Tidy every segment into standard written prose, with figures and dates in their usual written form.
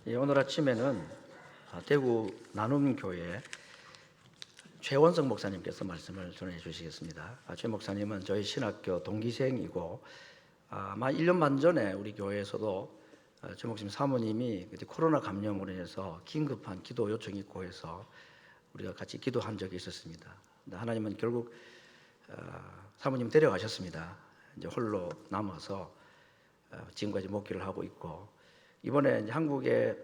오늘 아침에는 대구 나눔교회 최원석 목사님께서 말씀을 전해 주시겠습니다. 최 목사님은 저희 신학교 동기생이고 아마 1년 반 전에 우리 교회에서도 최 목사님 사모님이 코로나 감염으로 인해서 긴급한 기도 요청이 있고 해서 우리가 같이 기도한 적이 있었습니다. 하나님은 결국 사모님 데려가셨습니다. 이제 홀로 남아서 지금까지 목회를 하고 있고, 이번에 이제 한국에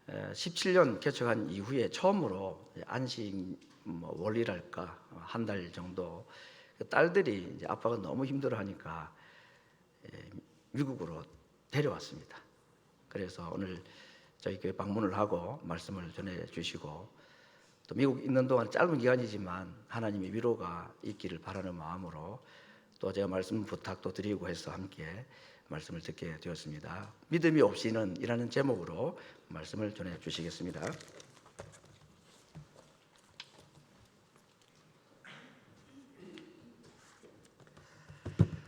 17년 개척한 이후에 처음으로 안식 월이랄까 한 달 정도 딸들이 이제 아빠가 너무 힘들어하니까 미국으로 데려왔습니다. 그래서 오늘 저희 교회 방문을 하고 말씀을 전해 주시고, 또 미국 있는 동안 짧은 기간이지만 하나님의 위로가 있기를 바라는 마음으로 또 제가 말씀 부탁도 드리고 해서 함께 말씀을 듣게 되었습니다. 믿음이 없이는 이라는 제목으로 말씀을 전해 주시겠습니다.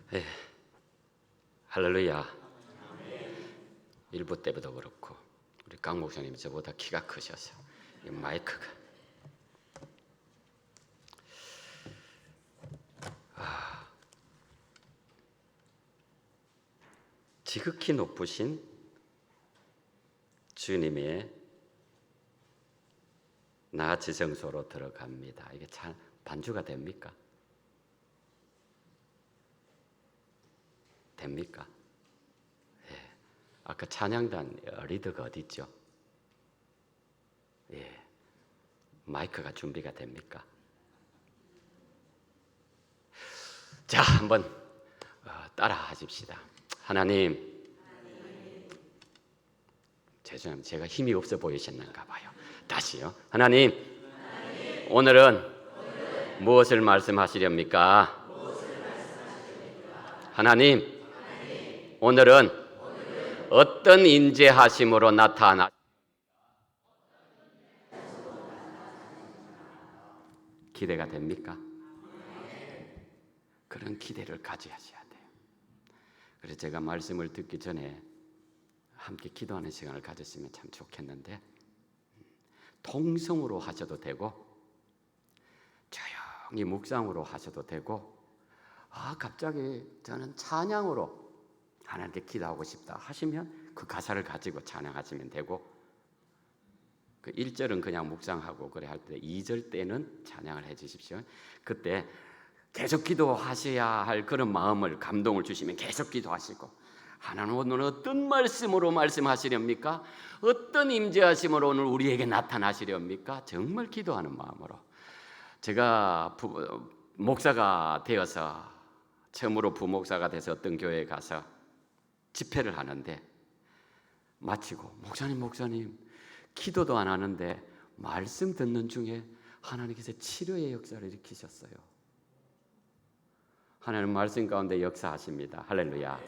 네. 할렐루야. 일부 때보다 그렇고 우리 강 목사님이 저보다 키가 크셔서 이 마이크가 지극히 높으신 주님의 나 지성소로 들어갑니다. 이게 참 반주가 됩니까? 됩니까? 예. 아까 찬양단 리더가 어디 있죠? 예. 마이크가 준비가 됩니까? 자, 한번 따라 하십시다. 하나님, 죄송합니다. 제가 힘이 없어 보이셨는가 봐요. 다시요. 하나님, 오늘은 무엇을 말씀하시렵니까? 하나님, 오늘은 어떤 인재하심으로 나타나 기대가 됩니까? 그런 기대를 가져야 돼요. 그래서 제가 말씀을 듣기 전에 함께 기도하는 시간을 가졌으면 참 좋겠는데, 통성으로 하셔도 되고 조용히 묵상으로 하셔도 되고, 갑자기 저는 찬양으로 하나님께 기도하고 싶다 하시면 그 가사를 가지고 찬양하시면 되고, 그 1절은 그냥 묵상하고 그래 할 때 2절 때는 찬양을 해 주십시오. 그때 계속 기도하셔야 할 그런 마음을, 감동을 주시면 계속 기도하시고, 하나님 오늘 어떤 말씀으로 말씀하시렵니까? 어떤 임재하심으로 오늘 우리에게 나타나시렵니까? 정말 기도하는 마음으로. 제가 목사가 되어서, 처음으로 부목사가 돼서 어떤 교회에 가서 집회를 하는데, 마치고 목사님 기도도 안 하는데 말씀 듣는 중에 하나님께서 치료의 역사를 일으키셨어요. 하나님 말씀 가운데 역사하십니다. 할렐루야.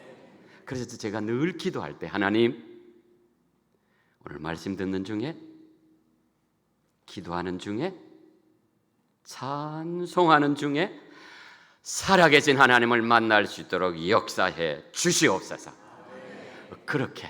그래서 제가 늘 기도할 때, 하나님 오늘 말씀 듣는 중에, 기도하는 중에, 찬송하는 중에 살아계신 하나님을 만날 수 있도록 역사해 주시옵소서. 그렇게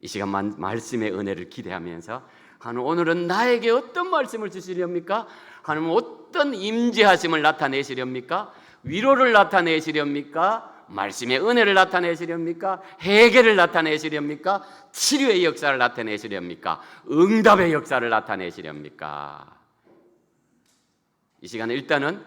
이 시간 말씀의 은혜를 기대하면서, 하나님 오늘은 나에게 어떤 말씀을 주시렵니까? 하나님 어떤 임재하심을 나타내시렵니까? 위로를 나타내시렵니까? 말씀의 은혜를 나타내시렵니까? 해결을 나타내시렵니까? 치료의 역사를 나타내시렵니까? 응답의 역사를 나타내시렵니까? 이 시간에 일단은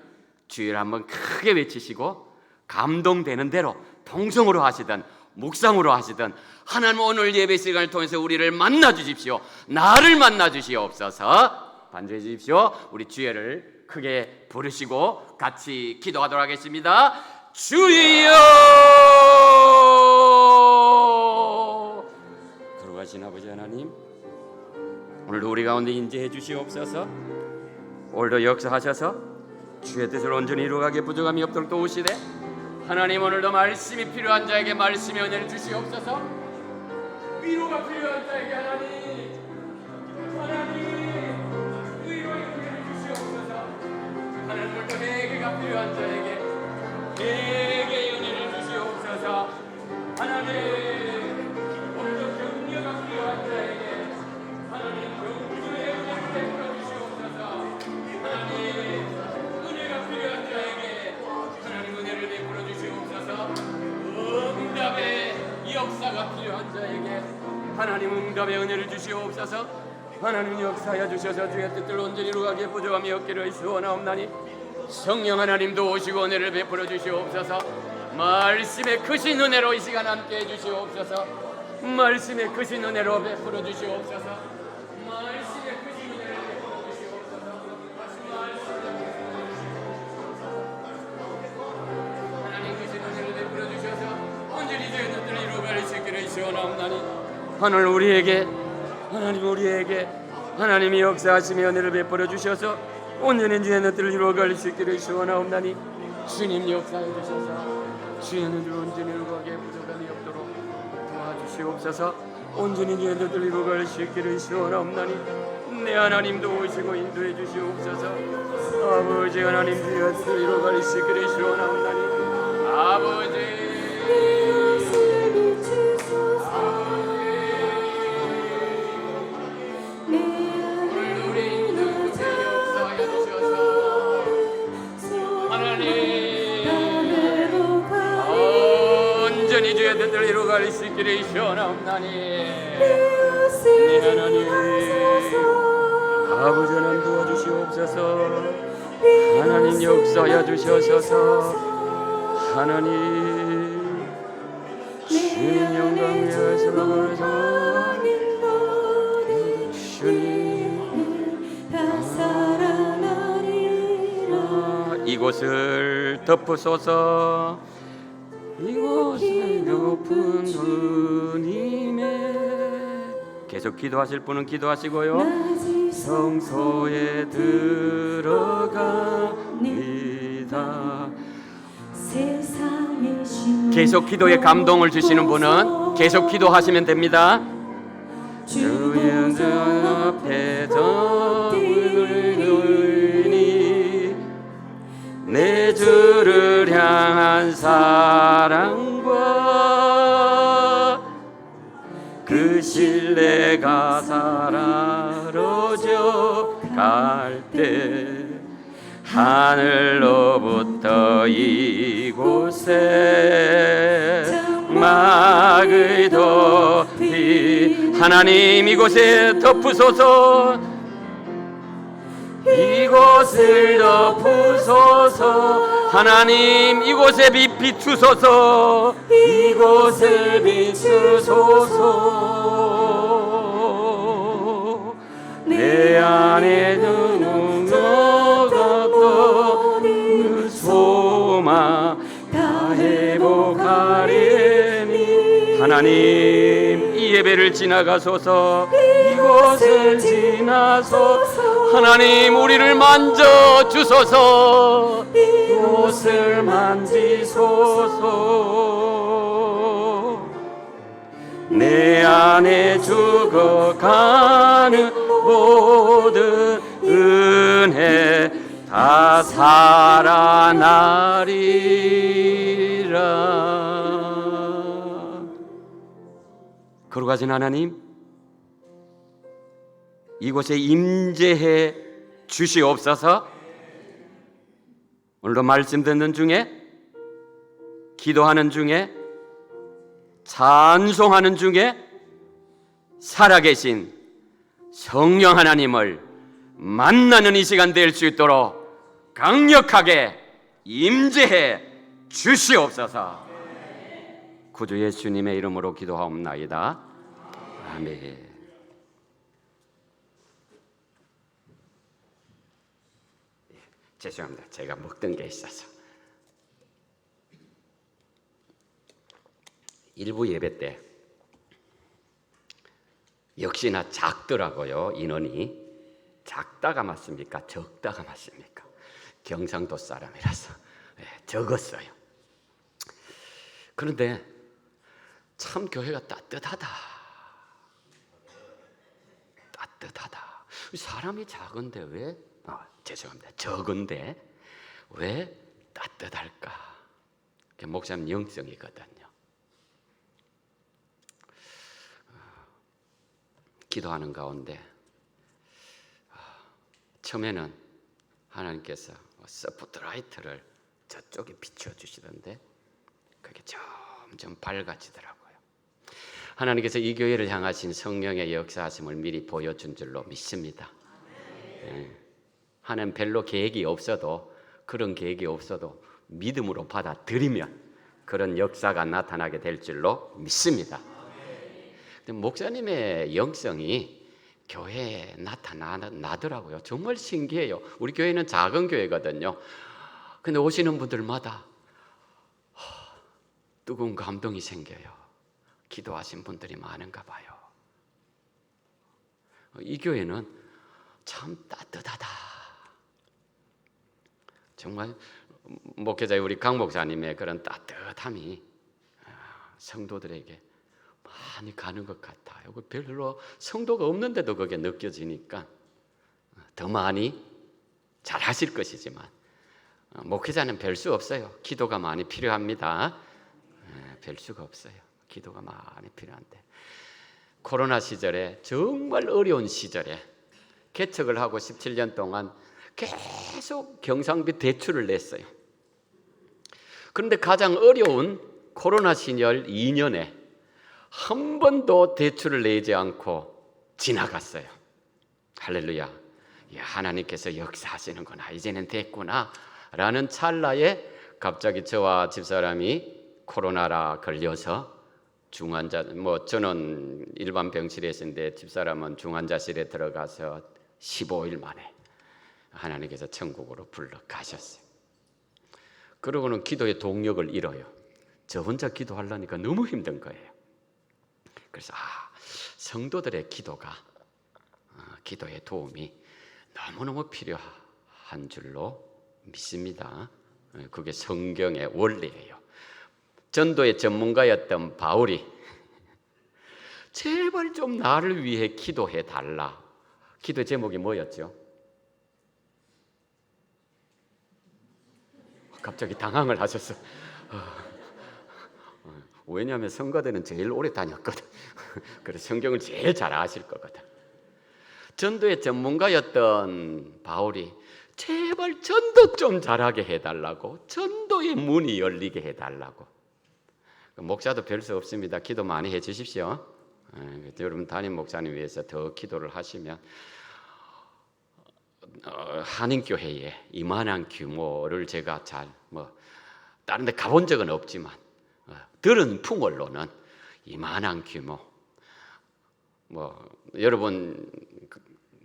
주의를 한번 크게 외치시고, 감동되는 대로 통성으로 하시든 묵상으로 하시든, 하나님 오늘 예배 시간을 통해서 우리를 만나 주십시오. 나를 만나 주시옵소서. 반주해 주십시오. 우리 주여를 크게 부르시고 같이 기도하도록 하겠습니다. 주여! 거룩하신 아버지 하나님, 오늘도 우리 가운데 인재해 주시옵소서. 오늘도 역사하셔서 주의 뜻을 온전히 이루어가게 부족함이 없도록 도우시되, 하나님 오늘도 말씀이 필요한 자에게 말씀의 은혜를 주시옵소서. 위로가 필요한 자에게 하나님 위로의 은혜를 주시옵소서. 하나님 오늘도 회개가 필요한 자에게 회개의 은혜를 주시옵소서. 하나님 오늘도 필요한 자에게 하나님 응답의 은혜를 주시옵소서. 하나님 역사하여 주셔서 주의 뜻을 온전히 이루가게 부족함이 없기를 소원하옵나니 성령 하나님도 오시고 은혜를 베풀어 주시옵소서. 말씀의 크신 은혜로 이 시간 함께 해주시옵소서. 말씀의 크신 은혜로 베풀어 주시옵소서. 말씀의 크신 은혜로 베풀어 주시옵소서. 하나님 크신 은혜를 베풀어 주셔서 온전히 주의 뜻을 이루어갈 수 있기를 소원하옵나니 하늘 우리에게 하나님 우리에게 하나님이 역사하시며 은혜를 베풀어 주셔서 온전히 주의 뜻을 이루어갈 수 있기를 소원하옵나니 주님 역사해 주셔서 주의 뜻을 온전히 이루어가게 부족함이 없도록 도와주시옵소서. 온전히 주의 뜻을 이루어갈 수 있기를 소원하옵나니 내 하나님도 오시고 인도해 주시옵소서. 아버지 하나님 주의 뜻을 이루어갈 수 있기를 소원하옵나니 아버지 주의 뜻을 이루어갈 수 있기를 시원하옵나니 네 하나님 아버지 하나님 도와주시옵소서. 하나님 역사하여 주셔서 하나님 주님 영광 위하여서 주님 이곳을 덮으소서. 이곳은 높은 은임에 계속 기도하실 분은 기도하시고요. 성소에 들어갑니다. 계속 기도에 감동을 주시는 분은 계속 기도하시면 됩니다. 주의 앞에 덮으니 내 주를 향한 사랑과 그 신뢰가 사라져 갈 때 하늘로부터 이곳에 막을 덮이 하나님 이곳에 덮으소서. 이곳을 덮으소서. 하나님 이곳에 빛 비추소서. 이곳을 비추소서. 내 안에 눈물었던 그 소망 다 회복하리니 하나님 이 예배를 지나가소서. 이곳을 지나서 하나님 우리를 만져 주소서. 이곳을 만지소서. 내 안에 죽어가는 모든 은혜 다 살아나리라. 거룩하신 하나님 이곳에 임재해 주시옵소서. 오늘도 말씀 듣는 중에 기도하는 중에 찬송하는 중에 살아계신 성령 하나님을 만나는 이 시간 될 수 있도록 강력하게 임재해 주시옵소서. 구주 예수님의 이름으로 기도하옵나이다. 아멘. 죄송합니다. 제가 먹던 게 있어서. 일부 예배 때 역시나 작더라고요. 인원이. 작다가 맞습니까? 적다가 맞습니까? 경상도 사람이라서 적었어요. 그런데 참 교회가 따뜻하다. 따뜻하다. 사람이 작은데 왜 죄송합니다. 적은데 왜 따뜻할까? 목사님 영성이거든요. 기도하는 가운데 처음에는 하나님께서 스포트라이트를 저쪽에 비춰주시던데 그게 점점 밝아지더라고요. 하나님께서 이 교회를 향하신 성령의 역사하심을 미리 보여준 줄로 믿습니다. 하나님 별로 계획이 없어도, 그런 계획이 없어도 믿음으로 받아들이면 그런 역사가 나타나게 될 줄로 믿습니다. 근데 목사님의 영성이 교회에 나타나더라고요. 정말 신기해요. 우리 교회는 작은 교회거든요. 근데 오시는 분들마다 뜨거운 감동이 생겨요. 기도하신 분들이 많은가 봐요. 이 교회는 참 따뜻하다. 정말 목회자 우리 강 목사님의 그런 따뜻함이 성도들에게 많이 가는 것 같아요. 별로 성도가 없는데도 그게 느껴지니까 더 많이 잘하실 것이지만 목회자는 별 수 없어요. 기도가 많이 필요합니다. 별 수가 없어요. 기도가 많이 필요한데, 코로나 시절에, 정말 어려운 시절에 개척을 하고 17년 동안 계속 경상비 대출을 냈어요. 그런데 가장 어려운 코로나 시절 2년에 한 번도 대출을 내지 않고 지나갔어요. 할렐루야. 하나님께서 역사하시는구나, 이제는 됐구나 라는 찰나에 갑자기 저와 집사람이 코로나라 걸려서 중환자, 저는 일반 병실에 있었는데 집사람은 중환자실에 들어가서 15일 만에 하나님께서 천국으로 불러 가셨어요. 그러고는 기도의 동력을 잃어요. 저 혼자 기도하려니까 너무 힘든 거예요. 그래서 성도들의 기도가, 기도의 도움이 너무너무 필요한 줄로 믿습니다. 그게 성경의 원리예요. 전도의 전문가였던 바울이 제발 좀 나를 위해 기도해 달라. 기도 제목이 뭐였죠? 갑자기 당황을 하셨어. 왜냐하면 성가대는 제일 오래 다녔거든. 그래서 성경을 제일 잘 아실 거거든. 전도의 전문가였던 바울이 제발 전도 좀 잘하게 해달라고, 전도의 문이 열리게 해달라고. 목사도 별 수 없습니다. 기도 많이 해주십시오. 여러분 담임 목사님 위해서 더 기도를 하시면 한인교회에 이만한 규모를 제가 잘 다른 데 가본 적은 없지만 들은 풍월로는 이만한 규모, 여러분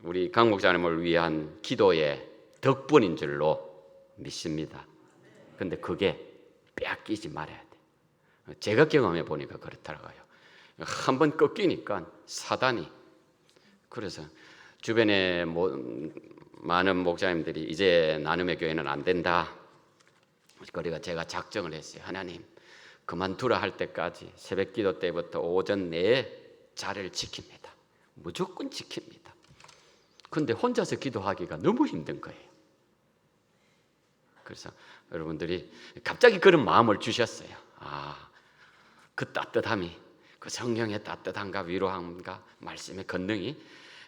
우리 강 목사님을 위한 기도의 덕분인 줄로 믿습니다. 근데 그게 빼앗기지 말아야 돼. 제가 경험해 보니까 그렇더라고요. 한번 꺾이니까 사단이, 그래서 주변에 많은 목사님들이 이제 나눔의 교회는 안 된다. 그러니까 제가 작정을 했어요. 하나님, 그만두라 할 때까지 새벽 기도 때부터 오전 내에 자리를 지킵니다. 무조건 지킵니다. 근데 혼자서 기도하기가 너무 힘든 거예요. 그래서 여러분들이 갑자기 그런 마음을 주셨어요. 그 따뜻함이, 그 성령의 따뜻함과 위로함과 말씀의 권능이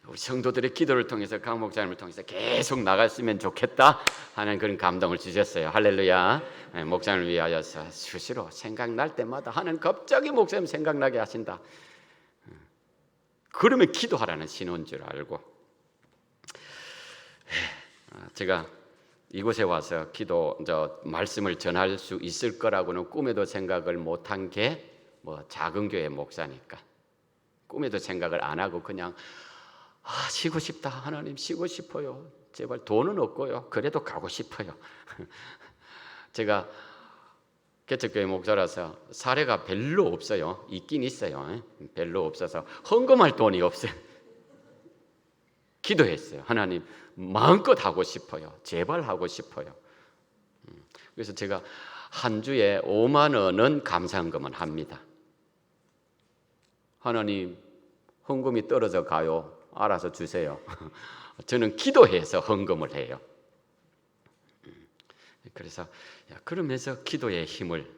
우리 성도들의 기도를 통해서 강 목사님을 통해서 계속 나갔으면 좋겠다 하는 그런 감동을 주셨어요. 할렐루야. 목사님을 위하여서 수시로 생각날 때마다 하나님 갑자기 목사님 생각나게 하신다. 그러면 기도하라는 신호인 줄 알고 제가 이곳에 와서 말씀을 전할 수 있을 거라고는 꿈에도 생각을 못한 게 작은 교회 목사니까 꿈에도 생각을 안 하고 그냥 쉬고 싶다. 하나님 쉬고 싶어요. 제발 돈은 없고요. 그래도 가고 싶어요. 제가 개척교회 목사라서 사례가 별로 없어요. 있긴 있어요. 별로 없어서 헌금할 돈이 없어요. 기도했어요. 하나님 마음껏 하고 싶어요. 제발 하고 싶어요. 그래서 제가 한 주에 5만 원은 감사헌금은 합니다. 하나님 헌금이 떨어져 가요. 알아서 주세요. 저는 기도해서 헌금을 해요. 그래서 그러면서 기도의 힘을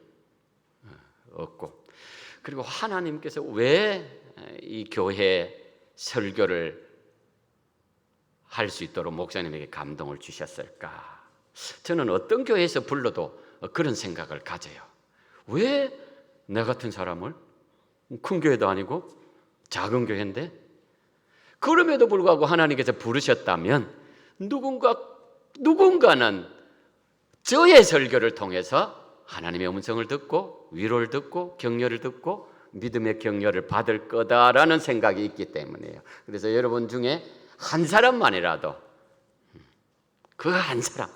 얻고, 그리고 하나님께서 왜 이 교회 설교를 할 수 있도록 목사님에게 감동을 주셨을까? 저는 어떤 교회에서 불러도 그런 생각을 가져요. 왜 나 같은 사람을 큰 교회도 아니고 작은 교회인데, 그럼에도 불구하고 하나님께서 부르셨다면 누군가는 저의 설교를 통해서 하나님의 음성을 듣고 위로를 듣고 격려를 듣고 믿음의 격려를 받을 거다라는 생각이 있기 때문이에요. 그래서 여러분 중에 한 사람만이라도, 그 한 사람,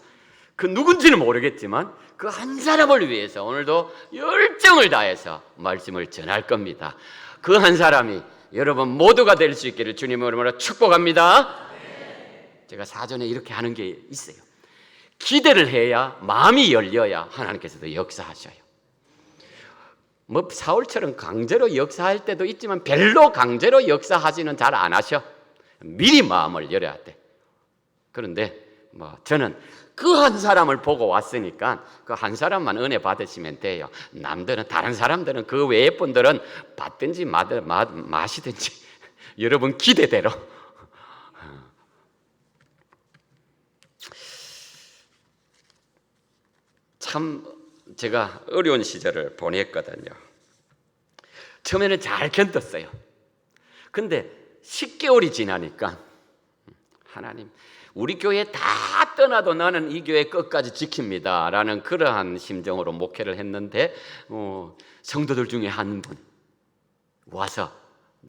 그 누군지는 모르겠지만 그 한 사람을 위해서 오늘도 열정을 다해서 말씀을 전할 겁니다. 그 한 사람이 여러분 모두가 될 수 있기를 주님의 이름으로 축복합니다. 제가 사전에 이렇게 하는 게 있어요. 기대를 해야, 마음이 열려야 하나님께서도 역사하셔요. 뭐 사울처럼 강제로 역사할 때도 있지만 별로 강제로 역사하지는 잘 안 하셔. 미리 마음을 열어야 돼. 그런데 저는 그 한 사람을 보고 왔으니까 그 한 사람만 은혜 받으시면 돼요. 남들은, 다른 사람들은, 그 외의 분들은 받든지 마시든지 여러분 기대대로. 참 제가 어려운 시절을 보냈거든요. 처음에는 잘 견뎠어요. 근데 10개월이 지나니까 하나님, 우리 교회 다 떠나도 나는 이 교회 끝까지 지킵니다 라는 그러한 심정으로 목회를 했는데, 성도들 중에 한 분 와서,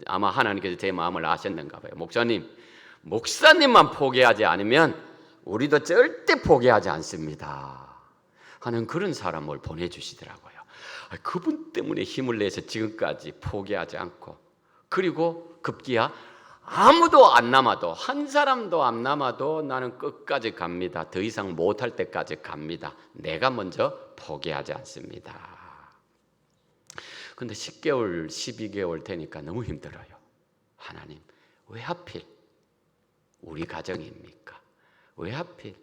아마 하나님께서 제 마음을 아셨는가 봐요. 목사님만 포기하지 않으면 우리도 절대 포기하지 않습니다 하는 그런 사람을 보내주시더라고요. 그분 때문에 힘을 내서 지금까지 포기하지 않고, 그리고 급기야 아무도 안 남아도, 한 사람도 안 남아도 나는 끝까지 갑니다. 더 이상 못할 때까지 갑니다. 내가 먼저 포기하지 않습니다. 근데 10개월, 12개월 되니까 너무 힘들어요. 하나님, 왜 하필 우리 가정입니까? 왜 하필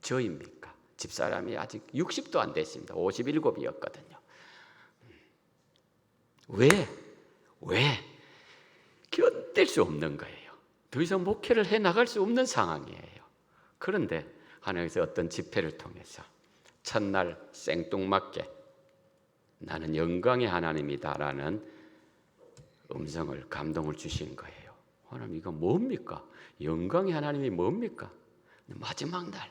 저입니까? 집사람이 아직 60도 안 됐습니다. 57이었거든요. 왜? 견딜 수 없는 거예요. 더 이상 목회를 해나갈 수 없는 상황이에요. 그런데 하나님께서 어떤 집회를 통해서 첫날 생뚱맞게 나는 영광의 하나님이다라는 음성을, 감동을 주신 거예요. 하나님, 이거 뭡니까? 영광의 하나님이 뭡니까? 마지막 날,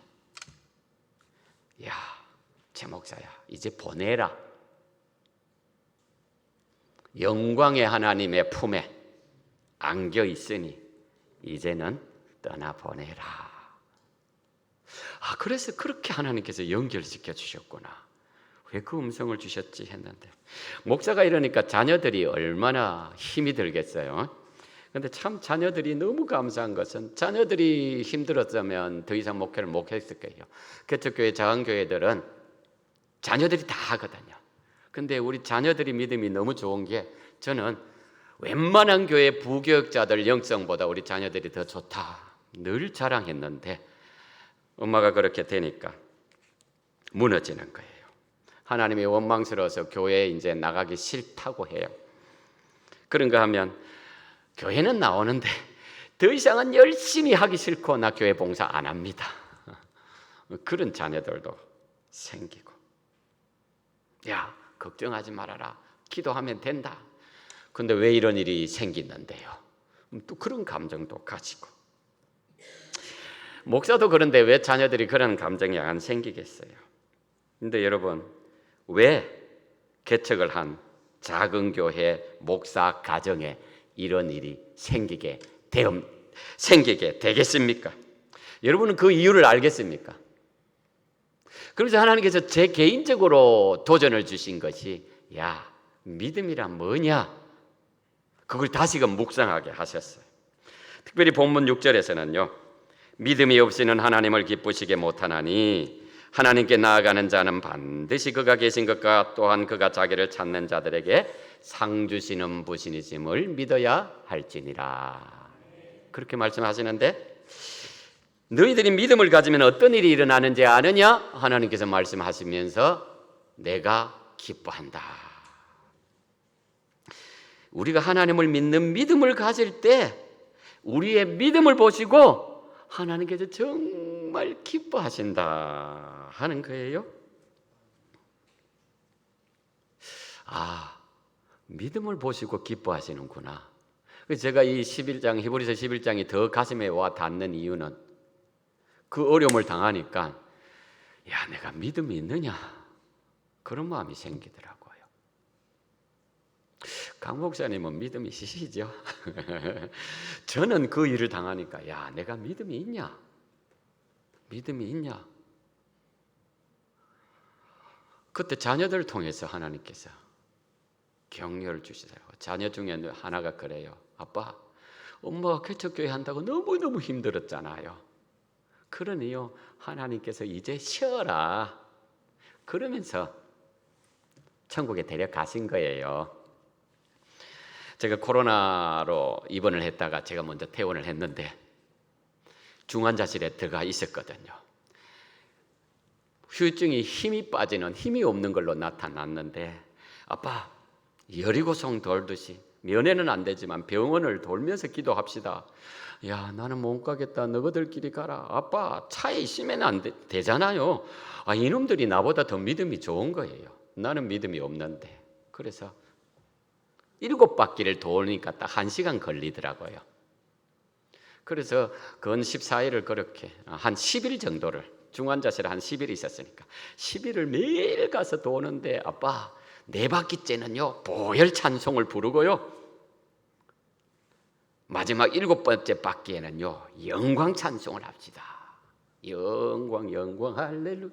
야, 최 목사야, 이제 보내라. 영광의 하나님의 품에 안겨 있으니 이제는 떠나보내라. 그래서 그렇게 하나님께서 연결시켜 주셨구나. 왜 그 음성을 주셨지 했는데, 목사가 이러니까 자녀들이 얼마나 힘이 들겠어요. 근데 참 자녀들이 너무 감사한 것은, 자녀들이 힘들었다면 더 이상 목회를 못 했을 거예요. 개척교회, 작은교회들은 자녀들이 다 하거든요. 근데 우리 자녀들이 믿음이 너무 좋은 게, 저는 웬만한 교회 부교육자들 영성보다 우리 자녀들이 더 좋다 늘 자랑했는데, 엄마가 그렇게 되니까 무너지는 거예요. 하나님이 원망스러워서 교회에 이제 나가기 싫다고 해요. 그런가 하면 교회는 나오는데 더 이상은 열심히 하기 싫고 나 교회 봉사 안 합니다. 그런 자녀들도 생기고, 야, 걱정하지 말아라, 기도하면 된다. 근데 왜 이런 일이 생기는데요? 또 그런 감정도 가지고, 목사도 그런데 왜 자녀들이 그런 감정이 안 생기겠어요? 근데 여러분, 왜 개척을 한 작은 교회 목사 가정에 이런 일이 생기게 되겠습니까? 여러분은 그 이유를 알겠습니까? 그래서 하나님께서 제 개인적으로 도전을 주신 것이, 야, 믿음이란 뭐냐? 그걸 다시금 묵상하게 하셨어요. 특별히 본문 6절에서는요, 믿음이 없이는 하나님을 기쁘시게 못하나니 하나님께 나아가는 자는 반드시 그가 계신 것과 또한 그가 자기를 찾는 자들에게 상 주시는 분이심을 믿어야 할지니라. 그렇게 말씀하시는데, 너희들이 믿음을 가지면 어떤 일이 일어나는지 아느냐? 하나님께서 말씀하시면서 내가 기뻐한다. 우리가 하나님을 믿는 믿음을 가질 때 우리의 믿음을 보시고 하나님께서 정말 기뻐하신다 하는 거예요. 믿음을 보시고 기뻐하시는구나. 그래서 제가 이 11장, 히브리서 11장이 더 가슴에 와 닿는 이유는 그 어려움을 당하니까 야, 내가 믿음이 있느냐? 그런 마음이 생기더라고요. 강 목사님은 믿음이 있으시죠? 저는 그 일을 당하니까 야, 내가 믿음이 있냐? 믿음이 있냐? 그때 자녀들을 통해서 하나님께서 격려를 주시더라고요. 자녀 중에 하나가 그래요. 아빠, 엄마가 개척교회 한다고 너무너무 힘들었잖아요. 그러니요, 하나님께서 이제 쉬어라. 그러면서 천국에 데려가신 거예요. 제가 코로나로 입원을 했다가 제가 먼저 퇴원을 했는데 중환자실에 들어가 있었거든요. 후유증이 힘이 빠지는, 힘이 없는 걸로 나타났는데 아빠, 여리고성 돌듯이 면회는 안 되지만 병원을 돌면서 기도합시다. 야, 나는 못 가겠다. 너희들끼리 가라. 아빠, 차에 있으면 안 되잖아요. 아, 이놈들이 나보다 더 믿음이 좋은 거예요. 나는 믿음이 없는데. 그래서 7바퀴를 도니까 딱 1시간 걸리더라고요. 그래서 근 14일을 그렇게 한 10일 정도를, 중환자실에 한 10일 있었으니까 10일을 매일 가서 도는데 아빠, 4바퀴째는요 보혈 찬송을 부르고요, 마지막 7번째 바퀴에는요 영광 찬송을 합시다. 영광 영광 할렐루야.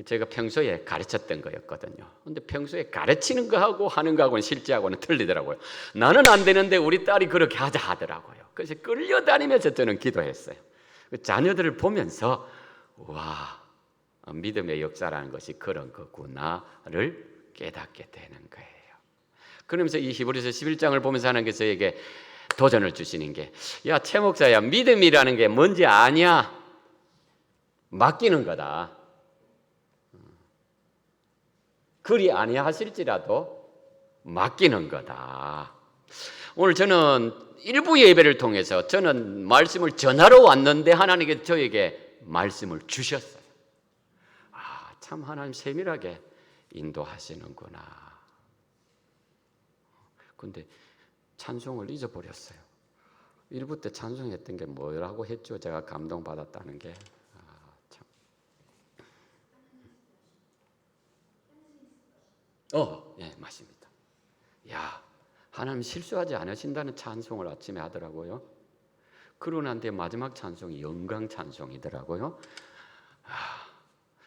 제가 평소에 가르쳤던 거였거든요. 근데 평소에 가르치는 거하고 하는 거하고는 실제하고는 틀리더라고요. 나는 안 되는데 우리 딸이 그렇게 하자 하더라고요. 그래서 끌려다니면서 저는 기도했어요. 자녀들을 보면서 와, 믿음의 역사라는 것이 그런 거구나를 깨닫게 되는 거예요. 그러면서 이 히브리서 11장을 보면서 하나님께서 저에게 도전을 주시는 게, 야, 최 목사야, 믿음이라는 게 뭔지 아냐? 맡기는 거다. 그리 아니하실지라도 맡기는 거다. 오늘 저는 일부 예배를 통해서 저는 말씀을 전하러 왔는데 하나님께서 저에게 말씀을 주셨어요. 아, 참 하나님 세밀하게 인도하시는구나. 근데 찬송을 잊어버렸어요. 일부 때 찬송했던 게 뭐라고 했죠? 제가 감동받았다는 게. 예, 맞습니다. 야, 하나님 실수하지 않으신다는 찬송을 아침에 하더라고요. 그러고 난 뒤에 마지막 찬송이 영광 찬송이더라고요.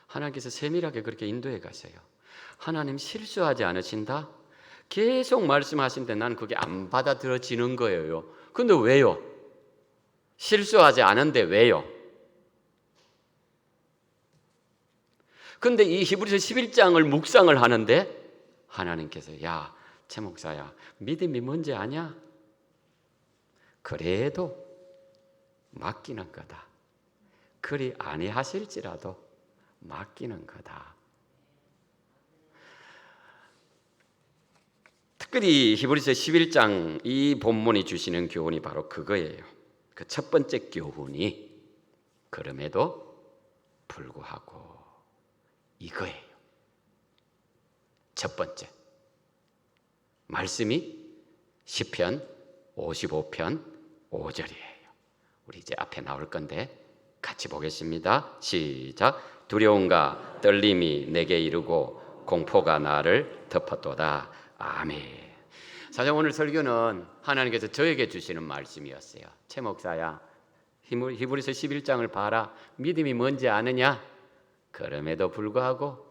하나님께서 세밀하게 그렇게 인도해 가세요. 하나님 실수하지 않으신다? 계속 말씀하신데 나는 그게 안 받아들여지는 거예요. 근데 왜요? 실수하지 않은데 왜요? 근데 이 히브리서 11장을 묵상을 하는데 하나님께서 야, 최 목사야, 믿음이 뭔지 아냐? 그래도 맡기는 거다. 그리 아니하실지라도 맡기는 거다. 특별히 히브리서 11장 이 본문이 주시는 교훈이 바로 그거예요. 그 첫 번째 교훈이 그럼에도 불구하고 이거예요. 첫 번째 말씀이 시편 55편 5절이에요. 우리 이제 앞에 나올 건데 같이 보겠습니다. 시작. 두려움과 떨림이 내게 이르고 공포가 나를 덮었도다. 아멘. 사실 오늘 설교는 하나님께서 저에게 주시는 말씀이었어요. 최 목사야, 히브리서 11장을 봐라. 믿음이 뭔지 아느냐? 그럼에도 불구하고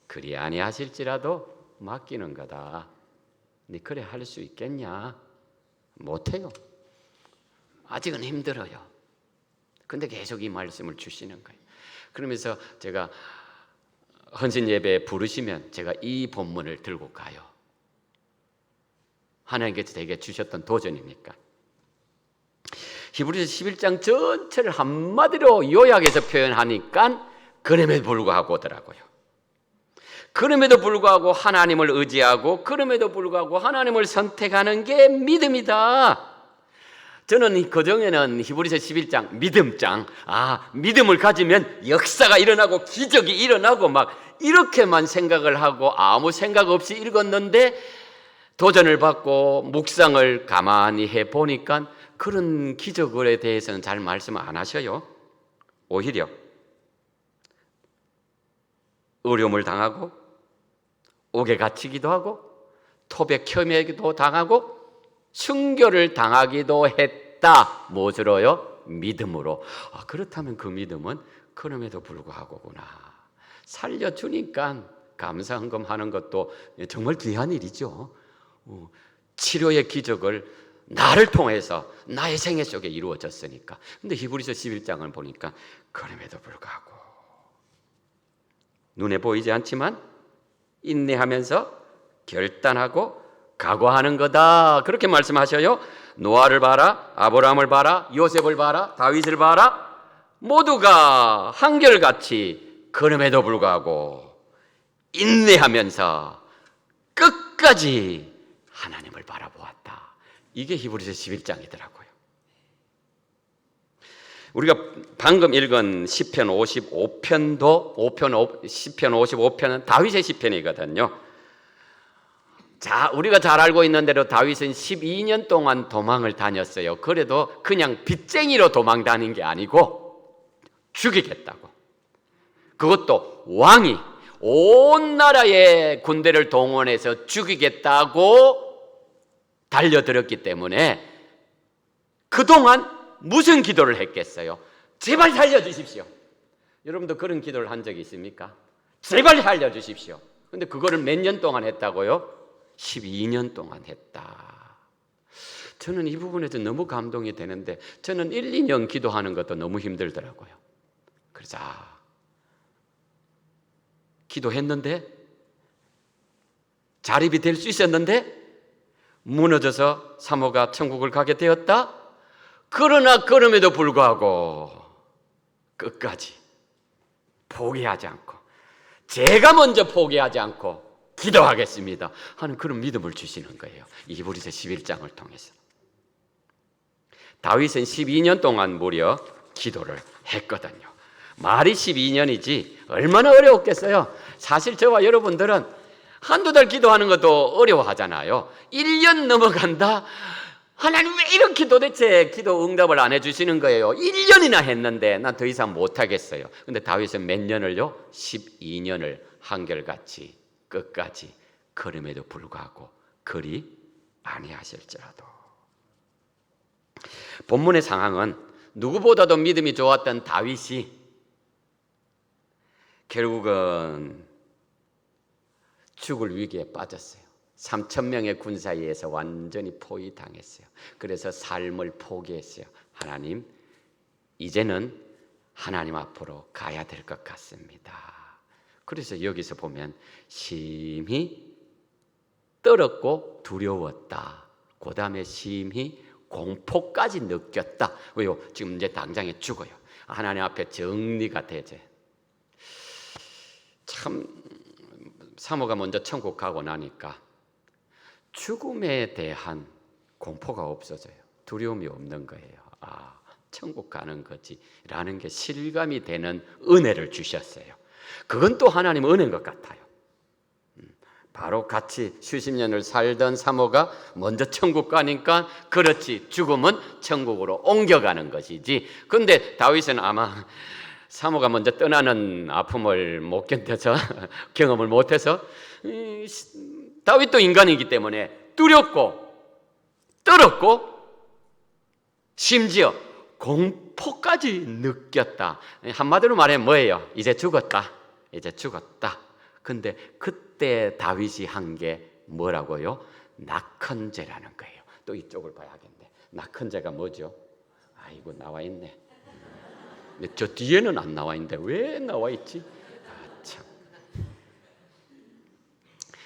그리 아니하실지라도 맡기는 거다. 네 그래 할 수 있겠냐? 못해요. 아직은 힘들어요. 근데 계속 이 말씀을 주시는 거예요. 그러면서 제가 헌신 예배에 부르시면 제가 이 본문을 들고 가요. 하나님께서 제게 주셨던 도전이니까. 히브리서 11장 전체를 한마디로 요약해서 표현하니까 그럼에도 불구하고더라고요. 그럼에도 불구하고 하나님을 의지하고 그럼에도 불구하고 하나님을 선택하는 게 믿음이다. 저는 그중에는 히브리서 11장 믿음장, 믿음을 가지면 역사가 일어나고 기적이 일어나고 막 이렇게만 생각을 하고 아무 생각 없이 읽었는데 도전을 받고 묵상을 가만히 해 보니까 그런 기적에 대해서는 잘 말씀 안 하셔요. 오히려 어려움을 당하고 옥에 갇히기도 하고 토백 혐의도 당하고 순교를 당하기도 했다. 무엇으로요? 믿음으로. 그렇다면 그 믿음은 그럼에도 불구하고구나. 살려주니까 감사헌금 하는 것도 정말 귀한 일이죠. 치료의 기적을 나를 통해서 나의 생애 속에 이루어졌으니까. 근데 히브리서 11장을 보니까 그럼에도 불구하고 눈에 보이지 않지만 인내하면서 결단하고 각오하는 거다. 그렇게 말씀하셔요. 노아를 봐라, 아브라함을 봐라, 요셉을 봐라, 다윗을 봐라. 모두가 한결같이 그럼에도 불구하고 인내하면서 끝까지 하나님을 바라보았다. 이게 히브리서 11장이더라고요. 우리가 방금 읽은 시편 55편도 시편 55편은 다윗의 시편이거든요. 자, 우리가 잘 알고 있는 대로 다윗은 12년 동안 도망을 다녔어요. 그래도 그냥 빚쟁이로 도망 다닌 게 아니고 죽이겠다고. 그것도 왕이 온 나라의 군대를 동원해서 죽이겠다고 달려들었기 때문에 그동안 무슨 기도를 했겠어요? 제발 살려주십시오. 여러분도 그런 기도를 한 적이 있습니까? 제발 살려주십시오. 근데 그거를 몇 년 동안 했다고요? 12년 동안 했다. 저는 이 부분에서 너무 감동이 되는데 저는 1, 2년 기도하는 것도 너무 힘들더라고요. 그래서 기도했는데 자립이 될 수 있었는데 무너져서 사모가 천국을 가게 되었다. 그러나 그럼에도 불구하고 끝까지 포기하지 않고 제가 먼저 포기하지 않고 기도하겠습니다 하는 그런 믿음을 주시는 거예요. 히브리서 11장을 통해서. 다윗은 12년 동안 무려 기도를 했거든요. 말이 12년이지 얼마나 어려웠겠어요. 사실 저와 여러분들은 한두 달 기도하는 것도 어려워하잖아요. 1년 넘어간다. 하나님 왜 이렇게 도대체 기도 응답을 안 해주시는 거예요? 1년이나 했는데 난 더 이상 못하겠어요. 근데 다윗은 몇 년을요? 12년을 한결같이 끝까지 그럼에도 불구하고 그리 아니하실지라도. 본문의 상황은 누구보다도 믿음이 좋았던 다윗이 결국은 죽을 위기에 빠졌어요. 3,000명의 군사에 의해서 완전히 포위당했어요. 그래서 삶을 포기했어요. 하나님, 이제는 하나님 앞으로 가야 될 것 같습니다. 그래서 여기서 보면 심히 떨었고 두려웠다. 그 다음에 심히 공포까지 느꼈다. 왜요? 지금 이제 당장에 죽어요. 하나님 앞에 정리가 되지. 참 사모가 먼저 천국 가고 나니까 죽음에 대한 공포가 없어져요. 두려움이 없는 거예요. 천국 가는 거지 라는 게 실감이 되는 은혜를 주셨어요. 그건 또 하나님 은혜인 것 같아요. 바로 같이 수십 년을 살던 사모가 먼저 천국 가니까 그렇지, 죽음은 천국으로 옮겨가는 것이지. 근데 다윗은 아마 사모가 먼저 떠나는 아픔을 못 견뎌서 경험을 못해서 다윗도 인간이기 때문에 두렵고 떨었고 심지어 공포까지 느꼈다. 한마디로 말하면 뭐예요? 이제 죽었다. 이제 죽었다. 근데 그때 다윗이 한 게 뭐라고요? 낙헌제라는 거예요. 또 이쪽을 봐야겠네. 낙헌제가 뭐죠? 이거 나와 있네. 근데 저 뒤에는 안 나와 있는데 왜 나와 있지? 참.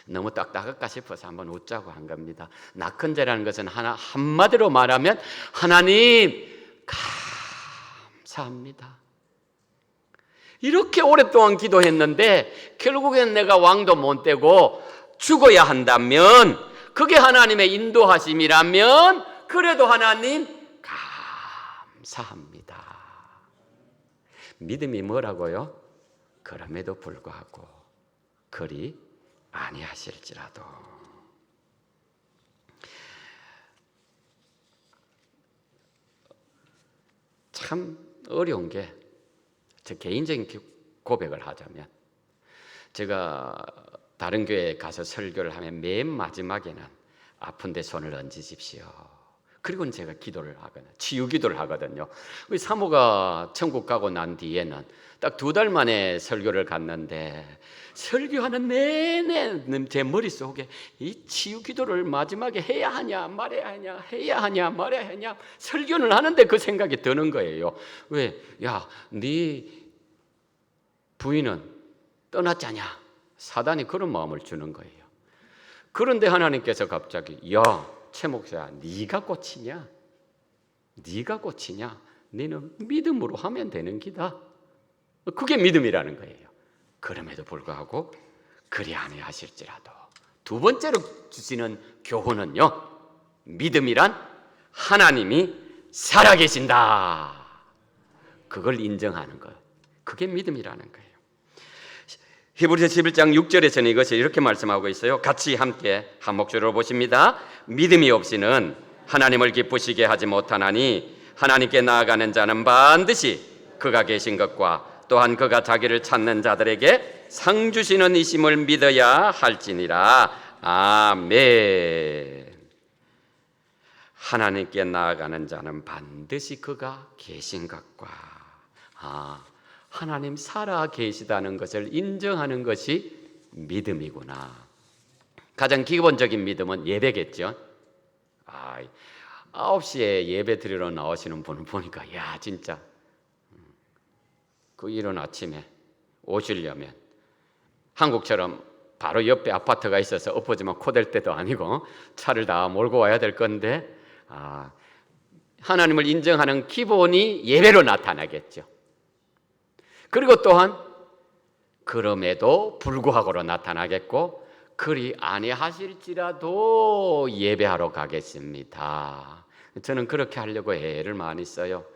너무 딱딱할까 싶어서 한번 웃자고 한 겁니다. 낙헌제라는 것은 한마디로 말하면 하나님 감사합니다. 이렇게 오랫동안 기도했는데 결국엔 내가 왕도 못 되고 죽어야 한다면, 그게 하나님의 인도하심이라면 그래도 하나님 감사합니다. 믿음이 뭐라고요? 그럼에도 불구하고 그리 아니하실지라도. 참 어려운 게, 제 개인적인 고백을 하자면, 제가 다른 교회에 가서 설교를 하면 맨 마지막에는 아픈 데 손을 얹으십시오. 그리고는 제가 기도를 하거든요. 치유 기도를 하거든요. 우리 사모가 천국 가고 난 뒤에는 딱 2달 만에 설교를 갔는데, 설교하는 내내 제 머릿속에 이 치유 기도를 마지막에 해야 하냐 말아야 하냐, 해야 하냐 말아야 하냐, 설교를 하는데 그 생각이 드는 거예요. 왜? 야, 네 부인은 떠났잖냐. 사단이 그런 마음을 주는 거예요. 그런데 하나님께서 갑자기, 야, 최 목사야, 네가 고치냐? 네가 고치냐? 너는 믿음으로 하면 되는 기다. 그게 믿음이라는 거예요. 그럼에도 불구하고 그리 아니하실지라도, 2번째로 주시는 교훈은요, 믿음이란 하나님이 살아계신다. 그걸 인정하는 것. 그게 믿음이라는 거예요. 히브리서 11장 6절에서는 이것을 이렇게 말씀하고 있어요. 같이 함께 한 목소리로 보십니다. 믿음이 없이는 하나님을 기쁘시게 하지 못하나니 하나님께 나아가는 자는 반드시 그가 계신 것과 또한 그가 자기를 찾는 자들에게 상 주시는 이심을 믿어야 할지니라. 아멘. 하나님께 나아가는 자는 반드시 그가 계신 것과, 하나님 살아 계시다는 것을 인정하는 것이 믿음이구나. 가장 기본적인 믿음은 예배겠죠. 9시에 예배 드리러 나오시는 분을 보니까, 야, 진짜 그 이른 아침에 오시려면 한국처럼 바로 옆에 아파트가 있어서 엎어지면 코댈 때도 아니고 차를 다 몰고 와야 될 건데, 하나님을 인정하는 기본이 예배로 나타나겠죠. 그리고 또한 그럼에도 불구하고로 나타나겠고, 그리 아니하실지라도 예배하러 가겠습니다. 저는 그렇게 하려고 애를 많이 써요.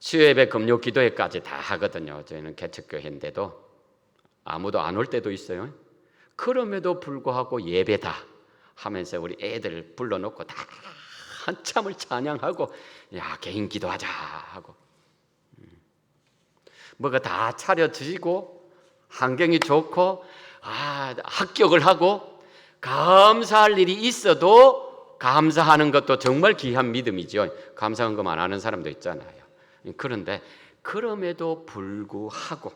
수요예배, 금요 기도회까지 다 하거든요. 저희는 개척교회인데도 아무도 안 올 때도 있어요. 그럼에도 불구하고 예배다 하면서 우리 애들 불러놓고 다 한참을 찬양하고, 야, 개인 기도하자 하고, 뭐가 다 차려지고 환경이 좋고 합격을 하고 감사할 일이 있어도 감사하는 것도 정말 귀한 믿음이죠. 감사한 것만 아는 사람도 있잖아요. 그런데 그럼에도 불구하고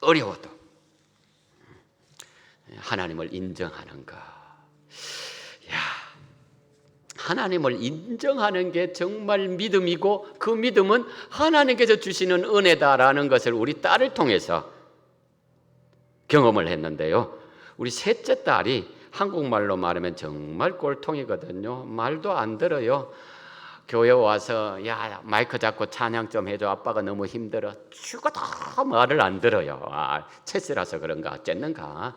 어려워도 하나님을 인정하는 것. 하나님을 인정하는 게 정말 믿음이고, 그 믿음은 하나님께서 주시는 은혜다라는 것을 우리 딸을 통해서 경험을 했는데요. 우리 셋째 딸이 한국말로 말하면 정말 꼴통이거든요. 말도 안 들어요. 교회 와서, 야, 마이크 잡고 찬양 좀 해줘, 아빠가 너무 힘들어, 죽어도 말을 안 들어요. 체스라서 그런가 어쨌는가,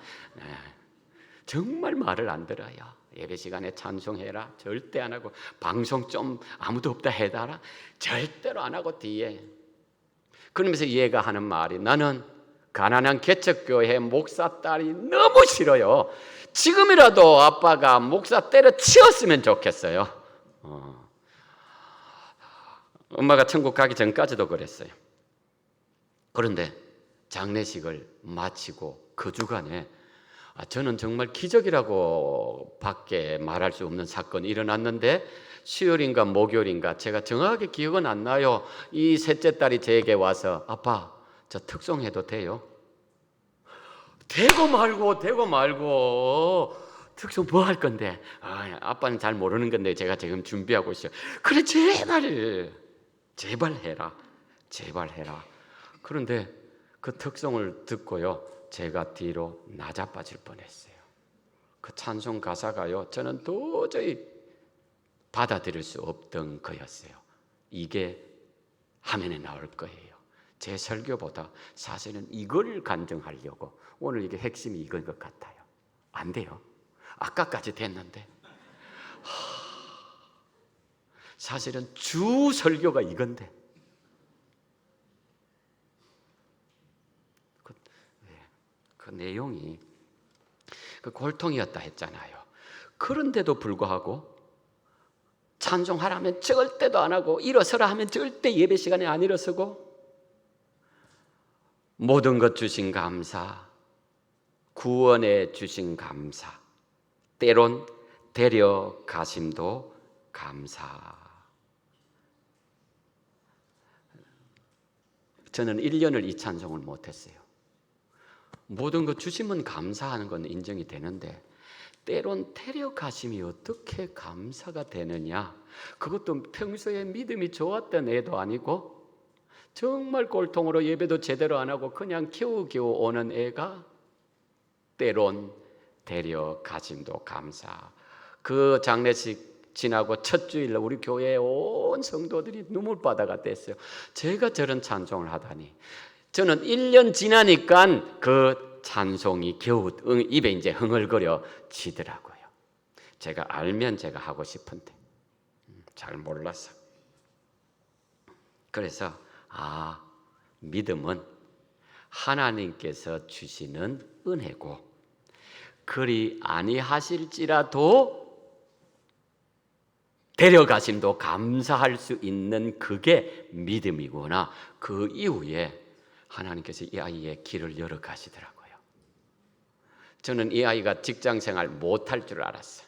정말 말을 안 들어요. 예배 시간에 찬송해라, 절대 안 하고, 방송 좀 아무도 없다 해달라, 절대로 안 하고 뒤에. 그러면서 얘가 하는 말이, 나는 가난한 개척교회 목사 딸이 너무 싫어요. 지금이라도 아빠가 목사 때려치웠으면 좋겠어요. 엄마가 천국 가기 전까지도 그랬어요. 그런데 장례식을 마치고 그 주간에 저는 정말 기적이라고 밖에 말할 수 없는 사건이 일어났는데, 수요일인가 목요일인가 제가 정확하게 기억은 안 나요. 이 셋째 딸이 제게 와서, 아빠, 저 특송해도 돼요? 되고 말고 특송 뭐 할 건데? 아빠는 잘 모르는 건데 제가 지금 준비하고 있어요. 그래, 제발 해라. 그런데 그 특송을 듣고요, 제가 뒤로 나자빠질 뻔했어요. 그 찬송 가사가요, 저는 도저히 받아들일 수 없던 거였어요. 이게 화면에 나올 거예요. 제 설교보다 사실은 이걸 간증하려고, 오늘 이게 핵심이 이건 것 같아요. 안 돼요. 아까까지 됐는데 사실은 주 설교가 이건데, 그 내용이 그 골통이었다 했잖아요. 그런데도 불구하고 찬송하라 하면 절대도 안 하고, 일어서라 하면 절대 예배 시간에 안 일어서고, 모든 것 주신 감사, 구원해 주신 감사, 때론 데려가심도 감사. 저는 1년을 이 찬송을 못했어요. 모든 것 주시면 감사하는 건 인정이 되는데, 때론 데려가심이 어떻게 감사가 되느냐, 그것도 평소에 믿음이 좋았던 애도 아니고 정말 꼴통으로 예배도 제대로 안 하고 그냥 겨우겨우 오는 애가 때론 데려가심도 감사. 그 장례식 지나고 첫 주일 우리 교회 온 성도들이 눈물바다가 됐어요. 제가 저런 찬송을 하다니. 저는 1년 지나니까 그 찬송이 겨우 입에 이제 흥얼거려지더라고요. 제가 알면 제가 하고 싶은데 잘 몰라서. 그래서 믿음은 하나님께서 주시는 은혜고, 그리 아니하실지라도 데려가심도 감사할 수 있는 그게 믿음이구나. 그 이후에 하나님께서 이 아이의 길을 열어 가시더라고요. 저는 이 아이가 직장생활 못할 줄 알았어요.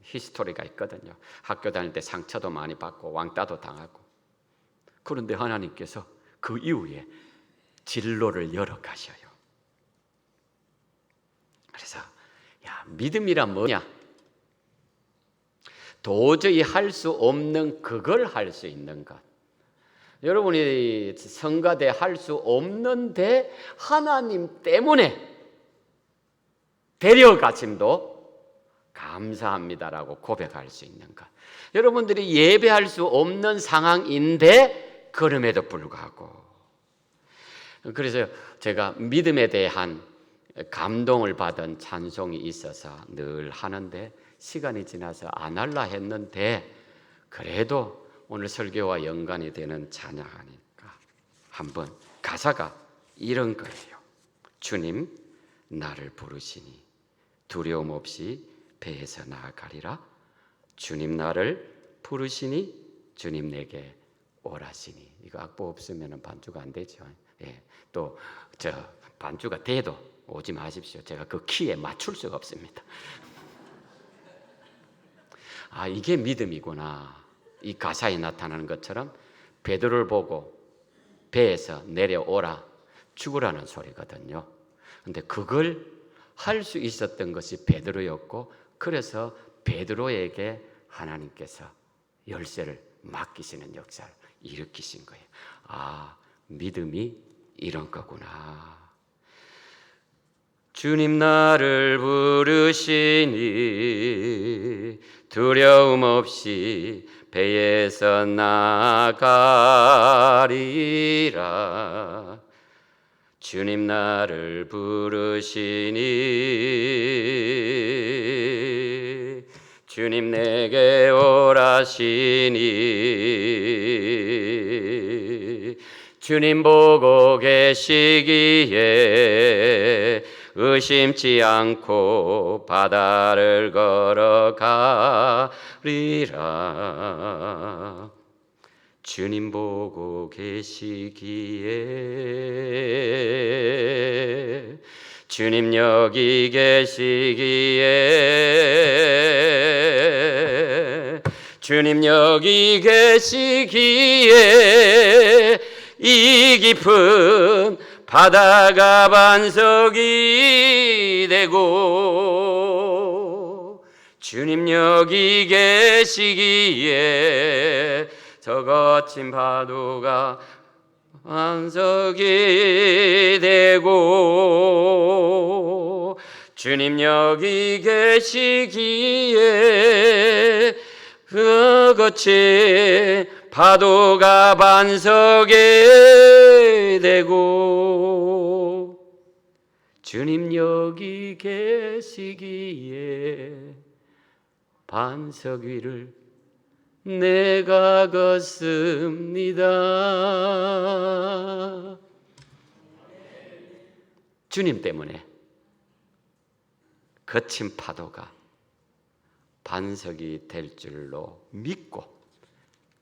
히스토리가 있거든요. 학교 다닐 때 상처도 많이 받고 왕따도 당하고. 그런데 하나님께서 그 이후에 진로를 열어 가셔요. 그래서 믿음이란 뭐냐? 도저히 할 수 없는 그걸 할 수 있는 것. 여러분이 성가대 할 수 없는데 하나님 때문에 데려가심도 감사합니다라고 고백할 수 있는 것. 여러분들이 예배할 수 없는 상황인데 그럼에도 불구하고. 그래서 제가 믿음에 대한 감동을 받은 찬송이 있어서 늘 하는데, 시간이 지나서 안 할라 했는데 그래도 오늘 설교와 연관이 되는 찬양하니까 한번, 가사가 이런 거예요. 주님 나를 부르시니 두려움 없이 배에서 나아가리라. 주님 나를 부르시니 주님 내게 오라시니. 이거 악보 없으면 반주가 안 되죠. 또 저 반주가 돼도 오지 마십시오. 제가 그 키에 맞출 수가 없습니다. 이게 믿음이구나. 이 가사에 나타나는 것처럼 베드로를 보고 배에서 내려오라, 죽으라는 소리거든요. 근데 그걸 할 수 있었던 것이 베드로였고, 그래서 베드로에게 하나님께서 열쇠를 맡기시는 역사를 일으키신 거예요. 믿음이 이런 거구나. 주님 나를 부르시니 두려움 없이 배에서 나가리라. 주님 나를 부르시니 주님 내게 오라시니. 주님 보고 계시기에 의심치 않고 바다를 걸어가리라. 주님 보고 계시기에, 주님 여기 계시기에, 주님 여기 계시기에 이 깊은 바다가 반석이 되고, 주님 여기 계시기에 저 거친 파도가 반석이 되고, 주님 여기 계시기에 그 거친 파도가 반석이 되고, 주님 여기 계시기에 반석 위를 내가 걷습니다. 주님 때문에 거친 파도가 반석이 될 줄로 믿고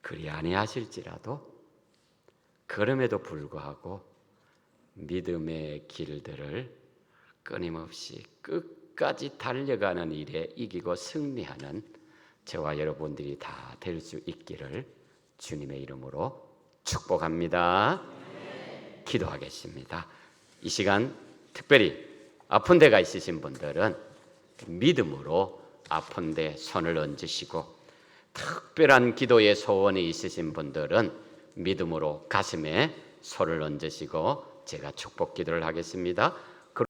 그리 아니하실지라도 그럼에도 불구하고 믿음의 길들을 끊임없이 끝까지 달려가는 일에 이기고 승리하는 저와 여러분들이 다 될 수 있기를 주님의 이름으로 축복합니다. 기도하겠습니다. 이 시간 특별히 아픈 데가 있으신 분들은 믿음으로 아픈 데 손을 얹으시고, 특별한 기도의 소원이 있으신 분들은 믿음으로 가슴에 손을 얹으시고 제가 축복 기도를 하겠습니다.